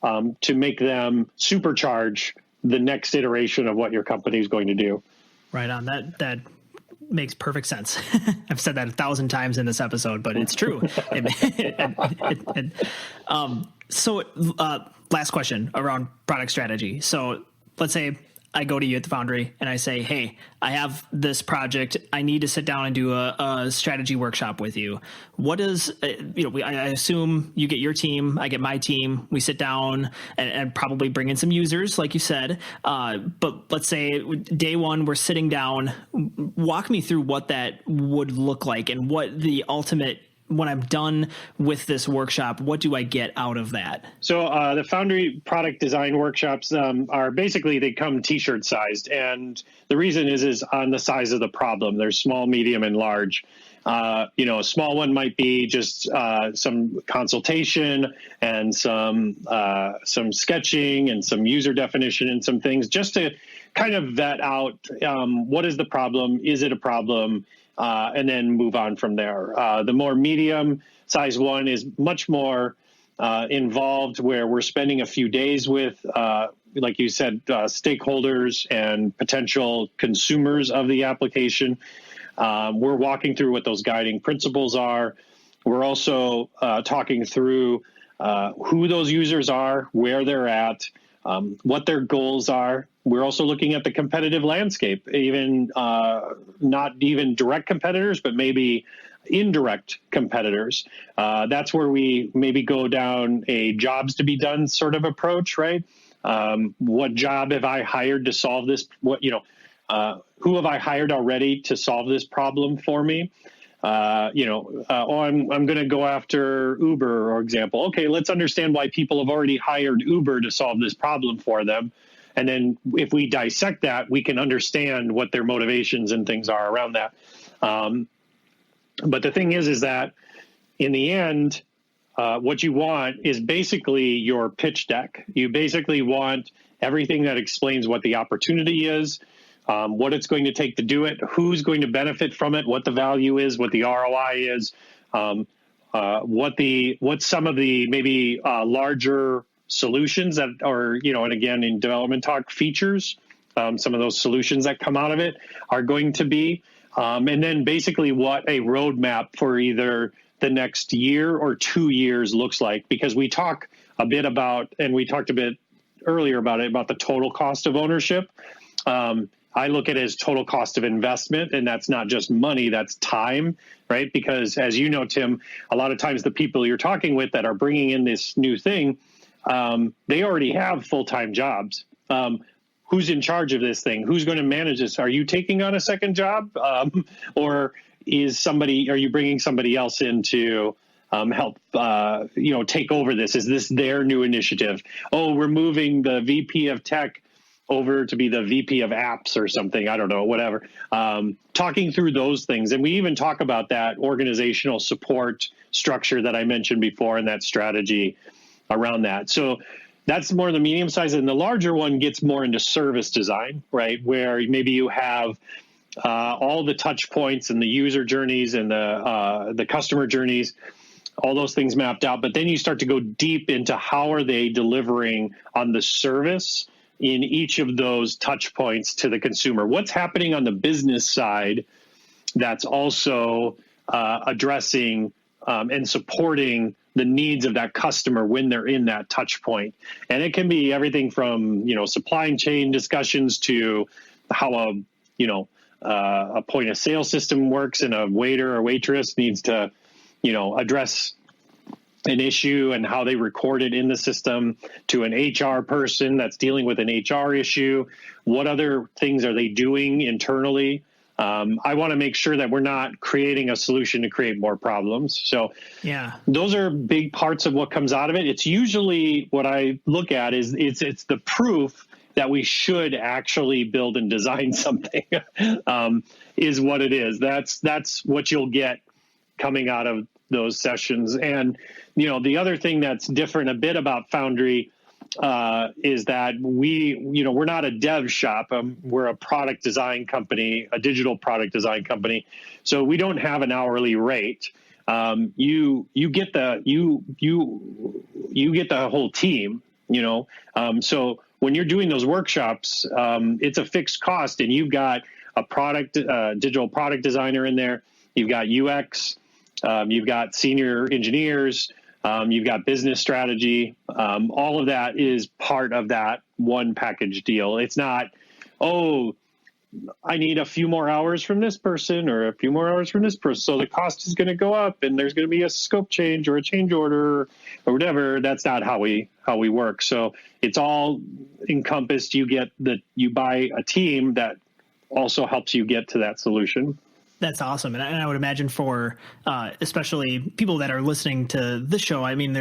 to make them supercharge the next iteration of what your company is going to do. Right on. That makes perfect sense. I've said that 1,000 times in this episode, but it's true. So last question around product strategy. So let's say I go to you at the Foundry and I say, hey, I have this project. I need to sit down and do a strategy workshop with you. What is, I assume you get your team, I get my team, we sit down and probably bring in some users, like you said. But let's say day one, we're sitting down. Walk me through what that would look like and what the ultimate, when I'm done with this workshop, what do I get out of that? So the Foundry product design workshops are basically, they come t-shirt sized. And the reason is on the size of the problem. There's small, medium, and large. A small one might be just some consultation and some sketching and some user definition and some things just to kind of vet out what is the problem? Is it a problem? And then move on from there. The more medium size one is much more involved, where we're spending a few days with, like you said, stakeholders and potential consumers of the application. We're walking through what those guiding principles are. We're also talking through who those users are, where they're at, what their goals are. We're also looking at the competitive landscape, even not even direct competitors, but maybe indirect competitors. That's where we maybe go down a jobs to be done sort of approach, right? What job have I hired to solve this? Who have I hired already to solve this problem for me? I'm going to go after Uber, for example. Okay, let's understand why people have already hired Uber to solve this problem for them. And then if we dissect that, we can understand what their motivations and things are around that. But the thing is that in the end, what you want is basically your pitch deck. You basically want everything that explains what the opportunity is, what it's going to take to do it, who's going to benefit from it, what the value is, what the ROI is, what some of the maybe larger solutions that are, and again, in development talk, features, some of those solutions that come out of it are going to be, and then basically what a roadmap for either the next year or 2 years looks like, because we talk a bit about, and we talked a bit earlier about the total cost of ownership. I look at it as total cost of investment, and that's not just money, that's time, right? Because as you know, Tim, a lot of times the people you're talking with that are bringing in this new thing, they already have full-time jobs. Who's in charge of this thing? Who's going to manage this? Are you taking on a second job? Or are you bringing somebody else in to help, take over this? Is this their new initiative? Oh, we're moving the VP of tech over to be the VP of apps or something. I don't know, whatever. Talking through those things. And we even talk about that organizational support structure that I mentioned before and that strategy around that. So that's more the medium size, and the larger one gets more into service design, right? Where maybe you have all the touch points and the user journeys and the customer journeys, all those things mapped out. But then you start to go deep into how are they delivering on the service in each of those touch points to the consumer. What's happening on the business side that's also addressing and supporting the needs of that customer when they're in that touch point. And it can be everything from, supply chain discussions to how a point of sale system works, and a waiter or waitress needs to, address an issue and how they record it in the system, to an HR person that's dealing with an HR issue. What other things are they doing internally I want to make sure that we're not creating a solution to create more problems. So those are big parts of what comes out of it. It's usually what I look at is it's the proof that we should actually build and design something is what it is. That's what you'll get coming out of those sessions. And, the other thing that's different a bit about Foundry is that we're not a dev shop. We're a product design company, a digital product design company. So we don't have an hourly rate. You get the whole team, so when you're doing those workshops, it's a fixed cost, and you've got a digital product designer in there. You've got UX, you've got senior engineers, you've got business strategy. All of that is part of that one package deal. It's not, I need a few more hours from this person or a few more hours from this person, so the cost is going to go up and there's going to be a scope change or a change order or whatever. That's not how we work. So it's all encompassed. You buy a team that also helps you get to that solution. That's awesome. And I would imagine for especially people that are listening to this show, I mean,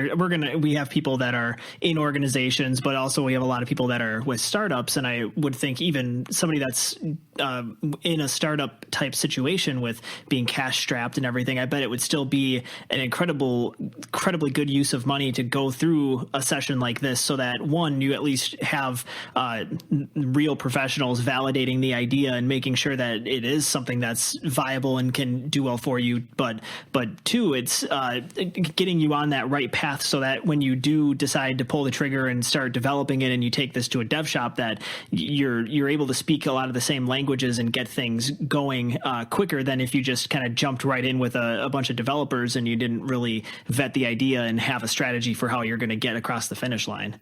we have people that are in organizations, but also we have a lot of people that are with startups. And I would think even somebody that's in a startup type situation with being cash strapped and everything, I bet it would still be an incredibly good use of money to go through a session like this, so that one, you at least have real professionals validating the idea and making sure that it is something that's viable and can do well for you, but two, it's getting you on that right path, so that when you do decide to pull the trigger and start developing it, and you take this to a dev shop, that you're able to speak a lot of the same languages and get things going quicker than if you just kind of jumped right in with a bunch of developers and you didn't really vet the idea and have a strategy for how you're going to get across the finish line.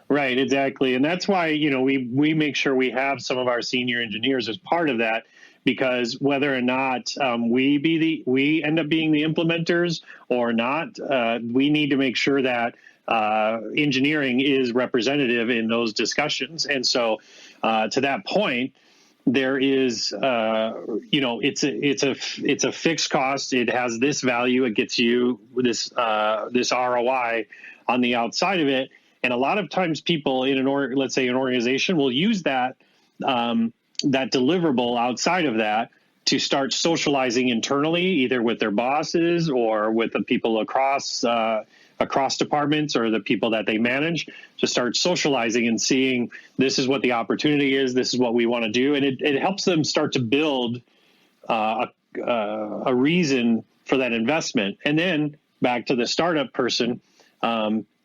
Right, exactly. And that's why, we make sure we have some of our senior engineers as part of that, because whether or not we end up being the implementers or not, we need to make sure that engineering is representative in those discussions. And so to that point, there is, it's a fixed cost. It has this value. It gets you this ROI on the outside of it. And a lot of times people in let's say an organization will use that deliverable outside of that to start socializing internally, either with their bosses or with the people across departments or the people that they manage, to start socializing and seeing, this is what the opportunity is, this is what we want to do. And it helps them start to build a reason for that investment. And then back to the startup person,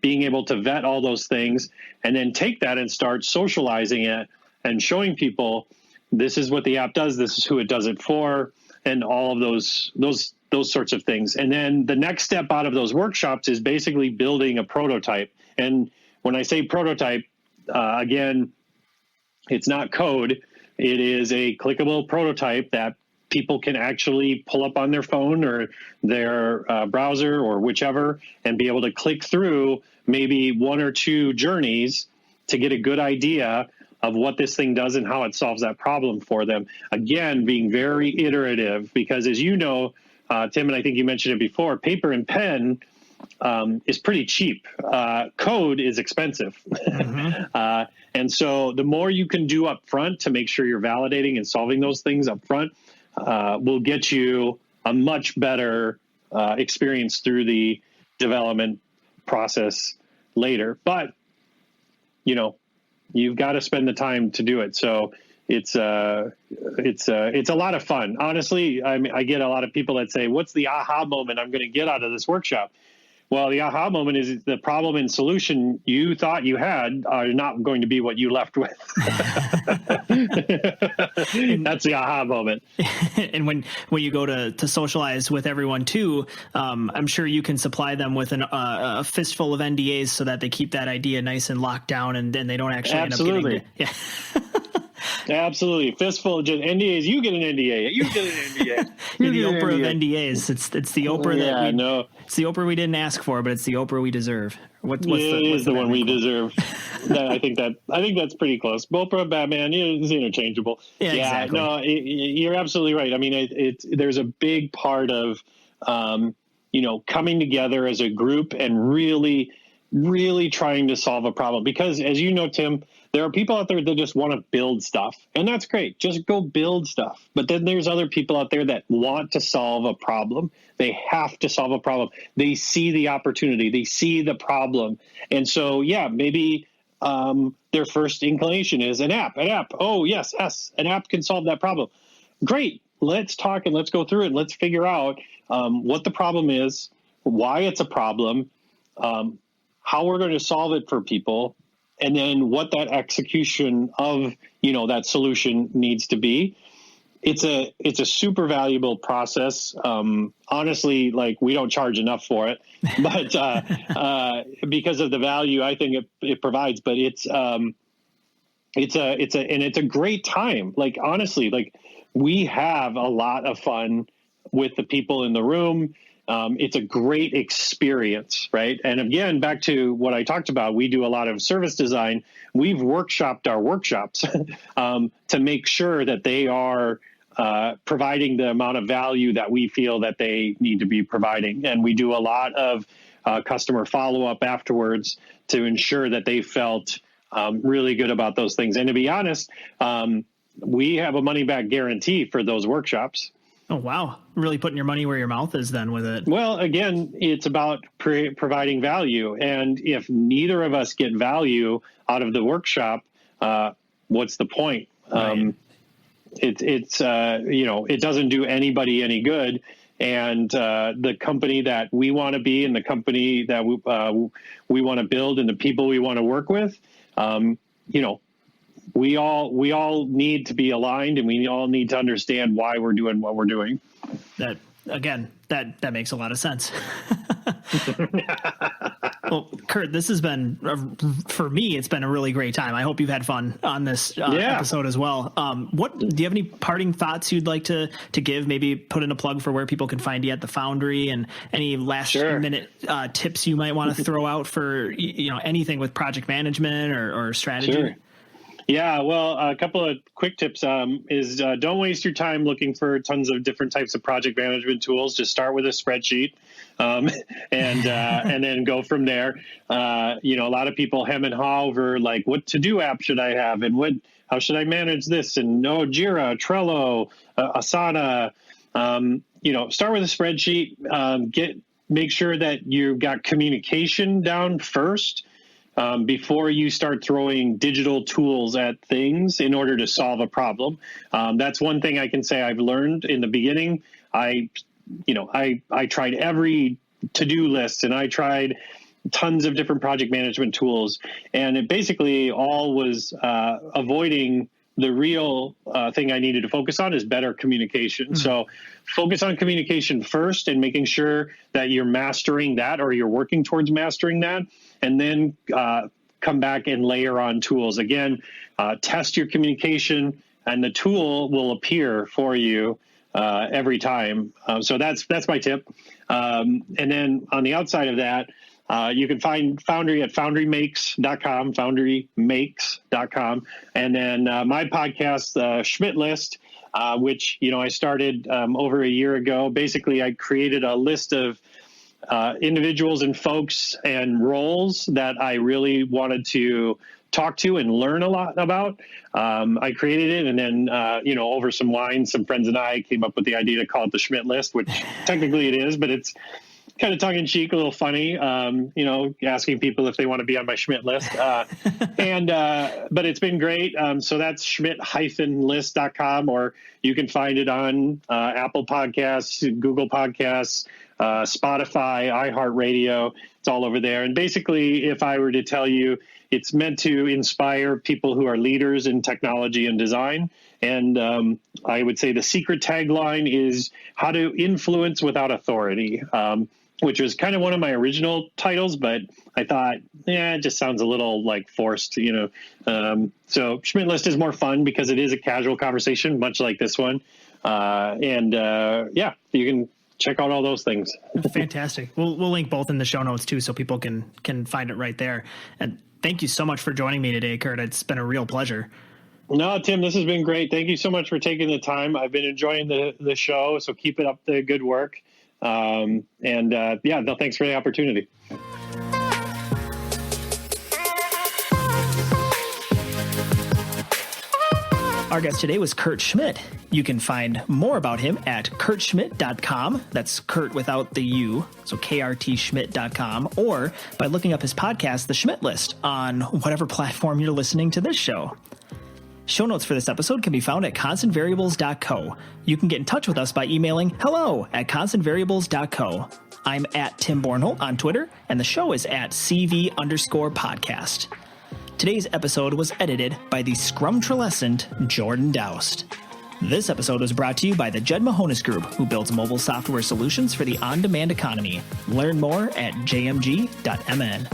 being able to vet all those things and then take that and start socializing it and showing people, this is what the app does, this is who it does it for, and all of those sorts of things. And then the next step out of those workshops is basically building a prototype. And when I say prototype, again, it's not code. It is a clickable prototype that people can actually pull up on their phone or their browser or whichever, and be able to click through maybe one or two journeys to get a good idea of what this thing does and how it solves that problem for them. Again, being very iterative, because as you know, Tim, and I think you mentioned it before, paper and pen is pretty cheap. Code is expensive. Mm-hmm. And so the more you can do up front to make sure you're validating and solving those things up front will get you a much better experience through the development process later. But, you've got to spend the time to do it. So it's a lot of fun. Honestly, I get a lot of people that say, what's the aha moment I'm going to get out of this workshop? Well, the aha moment is the problem and solution you thought you had are not going to be what you left with. That's the aha moment. And when you go to socialize with everyone too, I'm sure you can supply them with a fistful of NDAs so that they keep that idea nice and locked down, and then they don't actually Absolutely. end up getting it. Yeah. Absolutely. Fistful of just NDAs. You get an NDA. You get an NDA. You're the Oprah of NDAs. It's the Oprah it's the Oprah we didn't ask for, but it's the Oprah we deserve. What's the one we deserve. I think that's pretty close. Oprah, Batman is interchangeable. Yeah, exactly. No, you're absolutely right. I mean, there's a big part of coming together as a group and really, really trying to solve a problem. Because as you know, Tim, there are people out there that just want to build stuff, and that's great. Just go build stuff. But then there's other people out there that want to solve a problem. They have to solve a problem. They see the opportunity. They see the problem. And so, maybe their first inclination is an app. Oh, yes, an app can solve that problem. Great. Let's talk and let's go through it. And let's figure out what the problem is, why it's a problem, how we're going to solve it for people, and then what that execution of, that solution needs to be. It's a super valuable process. Honestly, like, we don't charge enough for it, but because of the value I think it provides. But it's a great time. Like, honestly, like, we have a lot of fun with the people in the room. It's a great experience, right? And again, back to what I talked about, we do a lot of service design. We've workshopped our workshops to make sure that they are providing the amount of value that we feel that they need to be providing. And we do a lot of customer follow-up afterwards to ensure that they felt really good about those things. And to be honest, we have a money-back guarantee for those workshops. Oh, wow. Really putting your money where your mouth is then with it. Well, again, it's about providing value. And if neither of us get value out of the workshop, what's the point? Right. It doesn't do anybody any good. And the company that we want to be and the company that we want to build and the people we want to work with, we all need to be aligned, and we all need to understand why we're doing what we're doing. That makes a lot of sense. Well, Kurt, this has been, for me, it's been a really great time. I hope you've had fun on this episode as well. Do you have any parting thoughts you'd like to give? Maybe put in a plug for where people can find you at the Foundry, and any last minute tips you might want to throw out for anything with project management or strategy. Sure. Yeah, well, a couple of quick tips is don't waste your time looking for tons of different types of project management tools. Just start with a spreadsheet and then go from there. A lot of people hem and haw over, like, what to-do app should I have, and how should I manage this, and Jira, Trello, Asana. Start with a spreadsheet. Make sure that you've got communication down first. Before you start throwing digital tools at things in order to solve a problem. That's one thing I can say I've learned in the beginning. I tried every to-do list, and I tried tons of different project management tools, and it basically all was avoiding the real thing I needed to focus on is better communication. Mm-hmm. So focus on communication first and making sure that you're mastering that, or you're working towards mastering that, and then come back and layer on tools. Again, test your communication, and the tool will appear for you every time. So that's my tip. And then on the outside of that, you can find Foundry at foundrymakes.com, foundrymakes.com. And then my podcast, Schmidt List, which, I started over a year ago. Basically, I created a list of individuals and folks and roles that I really wanted to talk to and learn a lot about. I created it, and then, over some wine, some friends and I came up with the idea to call it the Schmidt List, which technically it is, but it's kind of tongue-in-cheek, a little funny, asking people if they want to be on my Schmidt list. But it's been great. So that's schmidt-list.com, or you can find it on Apple Podcasts, Google Podcasts, Spotify, iHeartRadio. It's all over there. And basically, if I were to tell you, it's meant to inspire people who are leaders in technology and design. And I would say the secret tagline is how to influence without authority, which was kind of one of my original titles, but I thought, it just sounds a little like forced, So Schmidt List is more fun because it is a casual conversation, much like this one. You can check out all those things. Fantastic. We'll link both in the show notes too, so people can find it right there. And thank you so much for joining me today, Kurt. It's been a real pleasure. No, Tim, this has been great. Thank you so much for taking the time. I've been enjoying the show, so keep it up the good work. Thanks for the opportunity. Our guest today was Kurt Schmidt. You can find more about him at kurtschmidt.com. That's Kurt without the U, so krtschmidt.com, or by looking up his podcast, The Schmidt List, on whatever platform you're listening to this show. Show notes for this episode can be found at constantvariables.co. You can get in touch with us by emailing hello@constantvariables.co. I'm at Tim Bornholt on Twitter, and the show is at CV_podcast. Today's episode was edited by the scrumtralescent Jordan Doust. This episode was brought to you by the Jed Mahonis Group, who builds mobile software solutions for the on-demand economy. Learn more at jmg.mn.